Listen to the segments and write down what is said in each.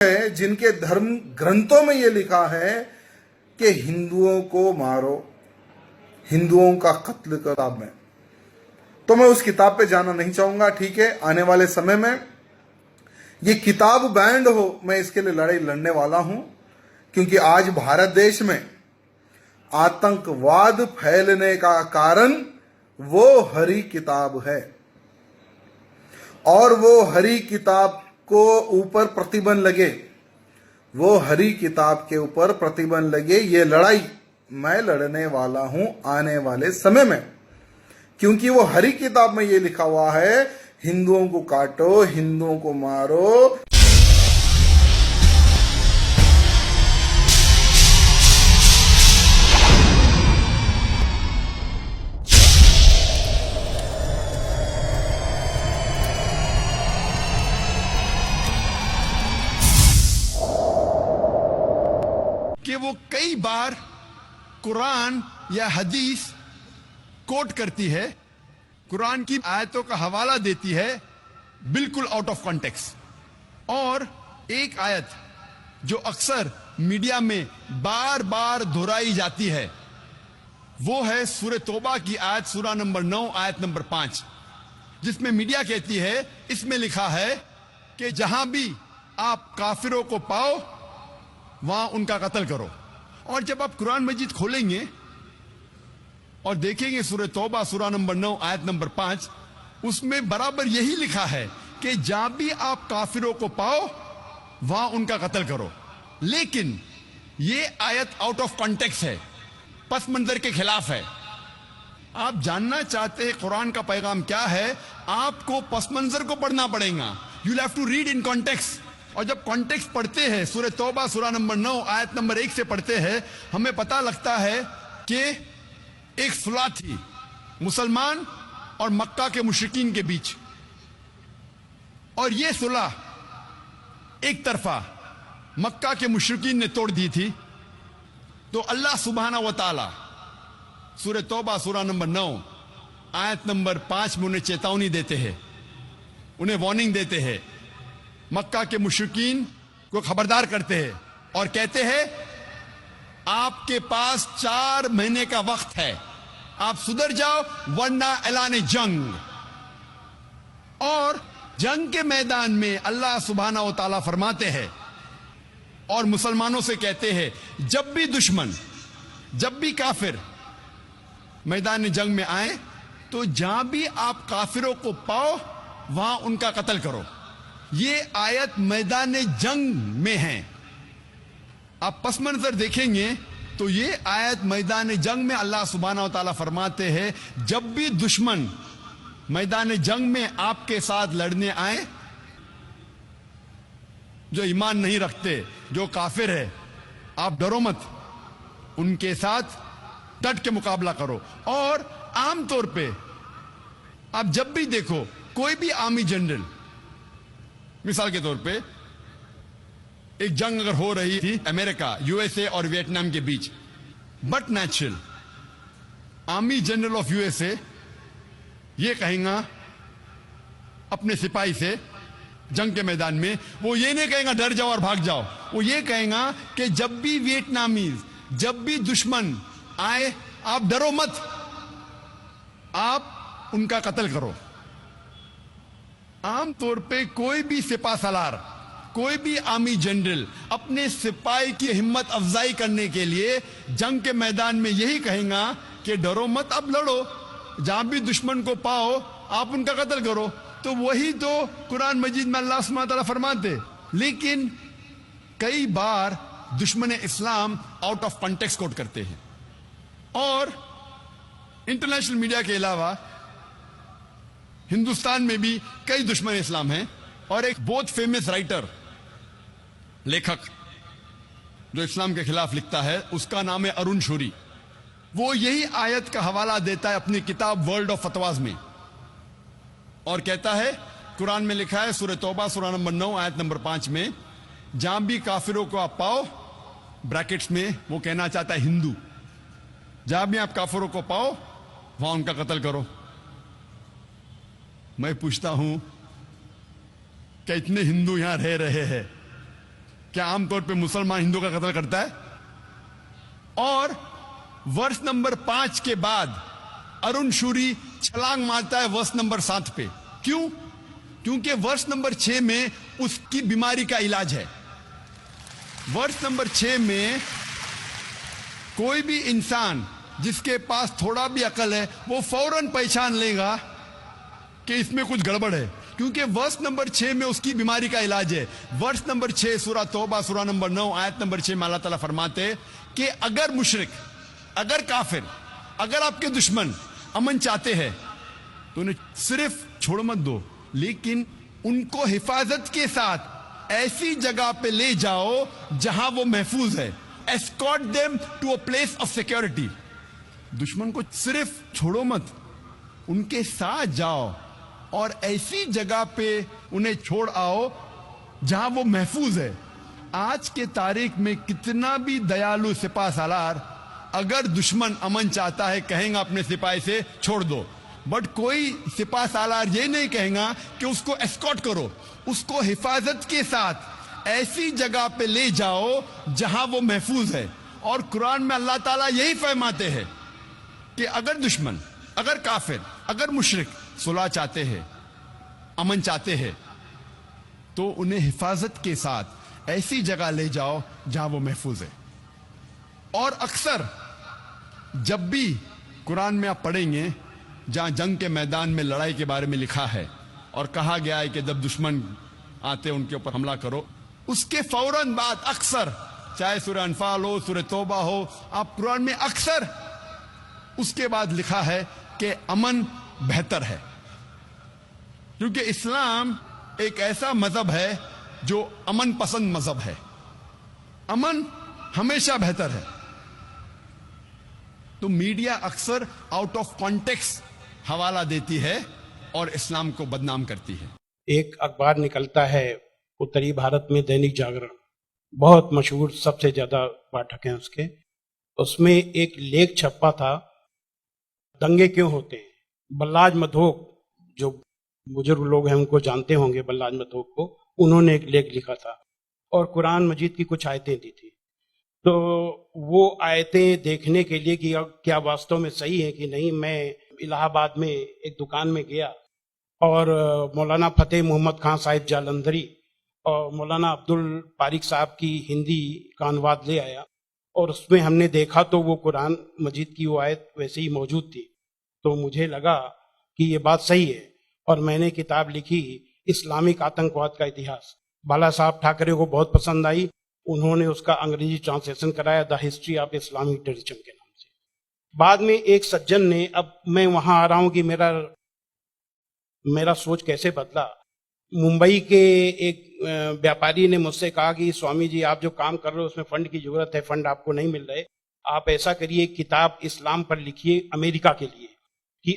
है जिनके धर्म ग्रंथों में यह लिखा है कि हिंदुओं को मारो, हिंदुओं का कत्ल करो में। तो मैं उस किताब पे जाना नहीं चाहूंगा। ठीक है, आने वाले समय में ये किताब बैंड हो, मैं इसके लिए लड़ाई लड़ने वाला हूं, क्योंकि आज भारत देश में आतंकवाद फैलने का कारण वो हरी किताब है, और वो हरी किताब को ऊपर प्रतिबंध लगे, वो हरी किताब के ऊपर प्रतिबंध लगे, ये लड़ाई मैं लड़ने वाला हूं आने वाले समय में। क्योंकि वो हरी किताब में ये लिखा हुआ है, हिंदुओं को काटो, हिंदुओं को मारो। कि वो कई बार कुरान या हदीस कोट करती है, कुरान की आयतों का हवाला देती है बिल्कुल आउट ऑफ कॉन्टेक्स्ट। और एक आयत जो अक्सर मीडिया में बार बार दोहराई जाती है वो है सूरह तौबा की आयत, सूरा नंबर 9 आयत नंबर 5, जिसमें मीडिया कहती है, इसमें लिखा है कि जहां भी आप काफिरों को पाओ वहां उनका कत्ल करो। और जब आप कुरान मजीद खोलेंगे और देखेंगे सूरह तौबा सूरा नंबर 9 आयत नंबर 5, उसमें बराबर यही लिखा है कि जहां भी आप काफिरों को पाओ वहां उनका कत्ल करो। लेकिन ये आयत आउट ऑफ कॉन्टेक्स्ट है, पस मंजर के खिलाफ है। आप जानना चाहते हैं कुरान का पैगाम क्या है, आपको पस मंजर को पढ़ना पड़ेगा। You have to read in context. और जब कॉन्टेक्स्ट पढ़ते हैं, सूरह तौबा सूरा नंबर 9 आयत नंबर 1 से पढ़ते हैं, हमें पता लगता है कि एक सुलह थी मुसलमान और मक्का के मुशरिकीन के बीच, और यह सुलह एक तरफा मक्का के मुशरिकीन ने तोड़ दी थी। तो अल्लाह सुब्हाना व तआला सूरह तौबा सूरा नंबर 9 आयत नंबर 5 में उन्हें चेतावनी देते हैं, उन्हें वार्निंग देते हैं, मक्का के मुशरिकीन को खबरदार करते हैं और कहते हैं आपके पास 4 महीने का वक्त है, आप सुधर जाओ वरना ऐलान जंग। और जंग के मैदान में अल्लाह सुब्हाना व तआला फरमाते हैं और मुसलमानों से कहते हैं, जब भी दुश्मन, जब भी काफिर मैदान जंग में आए तो जहां भी आप काफिरों को पाओ वहां उनका कत्ल करो। ये आयत मैदान जंग में है। आप पस मंजर देखेंगे तो ये आयत मैदान जंग में अल्लाह सुब्हाना व तआला फरमाते हैं, जब भी दुश्मन मैदान जंग में आपके साथ लड़ने आए, जो ईमान नहीं रखते, जो काफिर है, आप डरो मत, उनके साथ डट के मुकाबला करो। और आमतौर पे आप जब भी देखो कोई भी आर्मी जनरल, मिसाल के तौर पे एक जंग अगर हो रही थी अमेरिका, यूएसए और वियतनाम के बीच, but natural army general of USA ये कहेगा अपने सिपाही से जंग के मैदान में, वो ये नहीं कहेगा डर जाओ और भाग जाओ, वो ये कहेगा कि जब भी वियतनामीज, जब भी दुश्मन आए आप डरो मत, आप उनका कत्ल करो। आमतौर पे कोई भी सिपा सलार, कोई भी आर्मी जनरल अपने सिपाही की हिम्मत अफजाई करने के लिए जंग के मैदान में यही कहेगा कि डरो मत, अब लड़ो, जहां भी दुश्मन को पाओ आप उनका कत्ल करो। तो वही तो कुरान मजीद में अल्लाह सुब्हाना तआला फरमाते। लेकिन कई बार दुश्मन इस्लाम आउट ऑफ कॉन्टेक्स्ट कोट करते हैं। और इंटरनेशनल मीडिया के अलावा हिंदुस्तान में भी कई दुश्मन इस्लाम हैं। और एक बहुत फेमस राइटर, लेखक जो इस्लाम के खिलाफ लिखता है, उसका नाम है अरुण शूरी। वो यही आयत का हवाला देता है अपनी किताब वर्ल्ड ऑफ फतवाज में, और कहता है कुरान में लिखा है सूरह तौबा सूरा नंबर 9 आयत नंबर 5 में, जहां भी काफिरों को आप पाओ, ब्रैकेट्स में वो कहना चाहता है हिंदू, जहां भी आप काफिरों को पाओ वहां उनका कत्ल करो। मैं पूछता हूं कि इतने हिंदू यहां रह रहे हैं, क्या आमतौर पे मुसलमान हिंदू का कत्ल करता है? और वर्ष नंबर 5 के बाद अरुण शूरी छलांग मारता है वर्ष नंबर 7 पे। क्यों? क्योंकि वर्ष नंबर 6 में उसकी बीमारी का इलाज है। वर्ष नंबर 6 में कोई भी इंसान जिसके पास थोड़ा भी अकल है वो फौरन पहचान लेगा कि इसमें कुछ गड़बड़ है, क्योंकि वर्ष नंबर 6 में उसकी बीमारी का इलाज है। वर्ष नंबर 6 सूरह तौबा सूरह नंबर 9 आयत नंबर 6 में अल्लाह ताला फरमाते कि अगर मुशरिक, अगर काफिर, अगर आपके दुश्मन अमन चाहते हैं तो उन्हें सिर्फ छोड़ मत दो, लेकिन उनको हिफाजत के साथ ऐसी जगह पे ले जाओ जहां वो महफूज है। Escort them to a place of security. दुश्मन को सिर्फ छोड़ो मत, उनके साथ जाओ और ऐसी जगह पे उन्हें छोड़ आओ जहां वो महफूज है। आज के तारीख में कितना भी दयालु सिपाह सालार, अगर दुश्मन अमन चाहता है कहेगा अपने सिपाही से छोड़ दो, बट कोई सिपाह सालार ये नहीं कहेगा कि उसको एस्कॉर्ट करो, उसको हिफाजत के साथ ऐसी जगह पे ले जाओ जहां वो महफूज है। और कुरान में अल्लाह ताला यही फरमाते हैं कि अगर दुश्मन, अगर काफिर, अगर मुशरिक सुलह चाहते हैं, अमन चाहते हैं, तो उन्हें हिफाजत के साथ ऐसी जगह ले जाओ जहां वो महफूज है। और अक्सर जब भी कुरान में आप पढ़ेंगे जहां जंग के मैदान में लड़ाई के बारे में लिखा है और कहा गया है कि जब दुश्मन आते उनके ऊपर हमला करो, उसके फौरन बाद अक्सर, चाहे सूरह अनफाल हो, सूरह तौबा हो, आप कुरान में अक्सर उसके बाद लिखा है कि अमन बेहतर है। क्योंकि इस्लाम एक ऐसा मजहब है जो अमन पसंद मजहब है। अमन हमेशा बेहतर है। तो मीडिया अक्सर आउट ऑफ कॉन्टेक्स्ट हवाला देती है और इस्लाम को बदनाम करती है। एक अखबार निकलता है उत्तरी भारत में, दैनिक जागरण, बहुत मशहूर, सबसे ज्यादा पाठक हैं उसके। उसमें एक लेख छपा था, दंगे क्यों होते हैं। बल्लाज मधोक, जो बुजुर्ग लोग हैं उनको जानते होंगे, बल्लाज मधोक को, उन्होंने एक लेख लिखा था और कुरान मजीद की कुछ आयतें दी थी। तो वो आयतें देखने के लिए कि क्या वास्तव में सही है कि नहीं, मैं इलाहाबाद में एक दुकान में गया और मौलाना फतेह मोहम्मद खान साहिब जालंधरी और मौलाना अब्दुल पारिक साहब की हिंदी का अनुवाद ले आया और उसमें हमने देखा तो वो कुरान मजीद की वो आयत वैसे ही मौजूद थी। तो मुझे लगा कि ये बात सही है और मैंने किताब लिखी, इस्लामिक आतंकवाद का इतिहास। बाला साहब ठाकरे को बहुत पसंद आई, उन्होंने उसका अंग्रेजी ट्रांसलेशन कराया, the history of Islamic terrorism के नाम से। बाद में एक सज्जन ने, अब मैं वहां आ रहा हूं कि मेरा सोच कैसे बदला। मुंबई के एक व्यापारी ने मुझसे कहा कि स्वामी जी, आप जो काम कर रहे हो उसमें फंड की जरूरत है, फंड आपको नहीं मिल रहे, आप ऐसा करिए, किताब इस्लाम पर लिखिए अमेरिका के लिए कि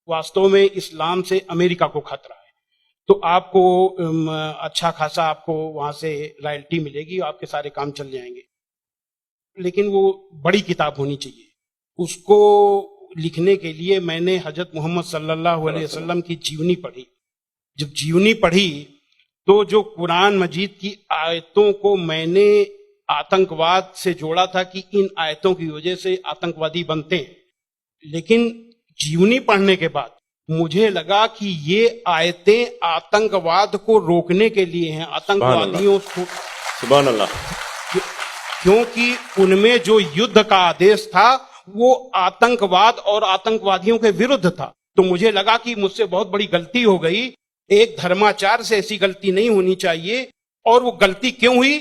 वास्तव में इस्लाम से अमेरिका को खतरा है, तो आपको अच्छा खासा आपको वहां से रॉयल्टी मिलेगी, आपके सारे काम चल जाएंगे। लेकिन वो बड़ी किताब होनी चाहिए। उसको लिखने के लिए मैंने हजरत मोहम्मद सल्लल्लाहु अलैहि वसल्लम की जीवनी पढ़ी। जब जीवनी पढ़ी तो जो कुरान मजीद की आयतों को मैंने आतंकवाद से जोड़ा था कि इन आयतों की वजह से आतंकवादी बनते हैं, लेकिन जीवनी पढ़ने के बाद मुझे लगा कि ये आयतें आतंकवाद को रोकने के लिए हैं, आतंकवादियों को, सुभान अल्लाह, क्योंकि उनमें जो युद्ध का आदेश था वो आतंकवाद और आतंकवादियों के विरुद्ध था। तो मुझे लगा कि मुझसे बहुत बड़ी गलती हो गई, एक धर्माचार्य से ऐसी गलती नहीं होनी चाहिए। और वो गलती क्यों हुई?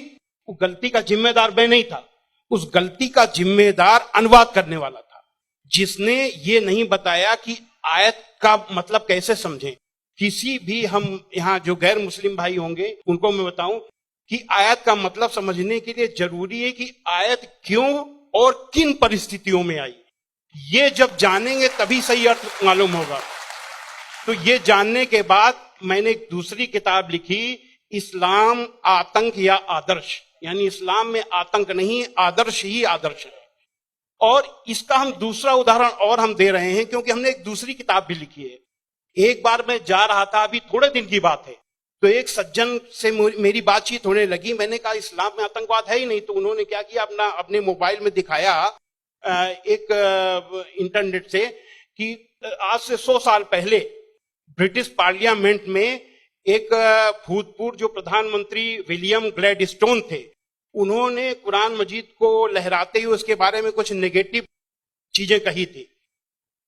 वो गलती का जिम्मेदार मैं नहीं था, उस गलती का जिम्मेदार अनुवाद करने वाला था, जिसने ये नहीं बताया कि आयत का मतलब कैसे समझें। किसी भी, हम यहाँ जो गैर मुस्लिम भाई होंगे उनको मैं बताऊं कि आयत का मतलब समझने के लिए जरूरी है कि आयत क्यों और किन परिस्थितियों में आई, ये जब जानेंगे तभी सही अर्थ मालूम होगा। तो ये जानने के बाद मैंने एक दूसरी किताब लिखी, इस्लाम आतंक या आदर्श, यानी इस्लाम में आतंक नहीं, आदर्श ही आदर्श है। और इसका हम दूसरा उदाहरण और हम दे रहे हैं क्योंकि हमने एक दूसरी किताब भी लिखी है। एक बार मैं जा रहा था, अभी थोड़े दिन की बात है, तो एक सज्जन से मेरी बातचीत होने लगी। मैंने कहा इस्लाम में आतंकवाद है ही नहीं। तो उन्होंने क्या किया, अपने मोबाइल में दिखाया एक इंटरनेट से कि आज से 100 साल पहले ब्रिटिश पार्लियामेंट में एक भूतपूर्व जो प्रधानमंत्री विलियम ग्लैडस्टोन थे, उन्होंने कुरान मजीद को लहराते हुए उसके बारे में कुछ नेगेटिव चीजें कही थी।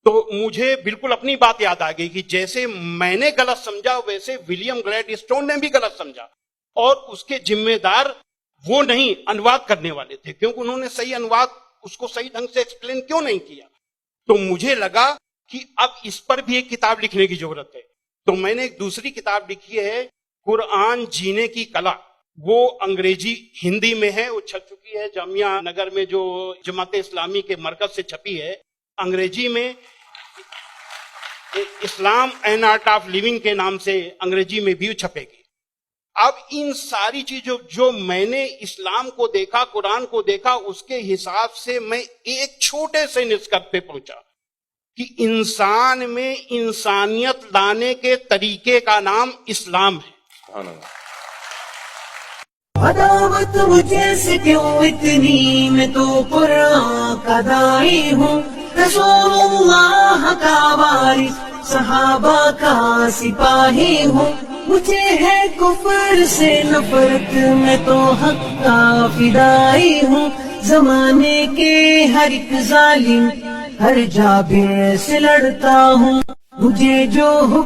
तो मुझे बिल्कुल अपनी बात याद आ गई कि जैसे मैंने गलत समझा वैसे विलियम ग्लैडस्टोन ने भी गलत समझा, और उसके जिम्मेदार वो नहीं, अनुवाद करने वाले थे, क्योंकि उन्होंने सही अनुवाद उसको सही ढंग से एक्सप्लेन क्यों नहीं किया। तो मुझे लगा कि अब इस पर भी एक किताब लिखने की जरूरत है। तो मैंने एक दूसरी किताब लिखी है, कुरान जीने की कला। वो अंग्रेजी हिंदी में है, वो छप चुकी है जामिया नगर में जो जमात इस्लामी के मरकज से छपी है। अंग्रेजी में इस्लाम एंड आर्ट ऑफ लिविंग के नाम से अंग्रेजी में भी छपेगी। अब इन सारी चीजों जो मैंने इस्लाम को देखा, कुरान को देखा, उसके हिसाब से मैं एक छोटे से निष्कर्ष पे पहुंचा कि इंसान में इंसानियत लाने के तरीके का नाम इस्लाम है। अदावत मुझे से क्यों इतनी, मैं तो कुरान का दाई हूँ, रसूलुल्लाह का वारिस, सहाबा का सिपाही हूँ। मुझे है कुफर से नफरत, मैं तो हक का फिदाई हूँ। जमाने के हर एक जालिम, हर जाबिर से लड़ता हूँ। मुझे जो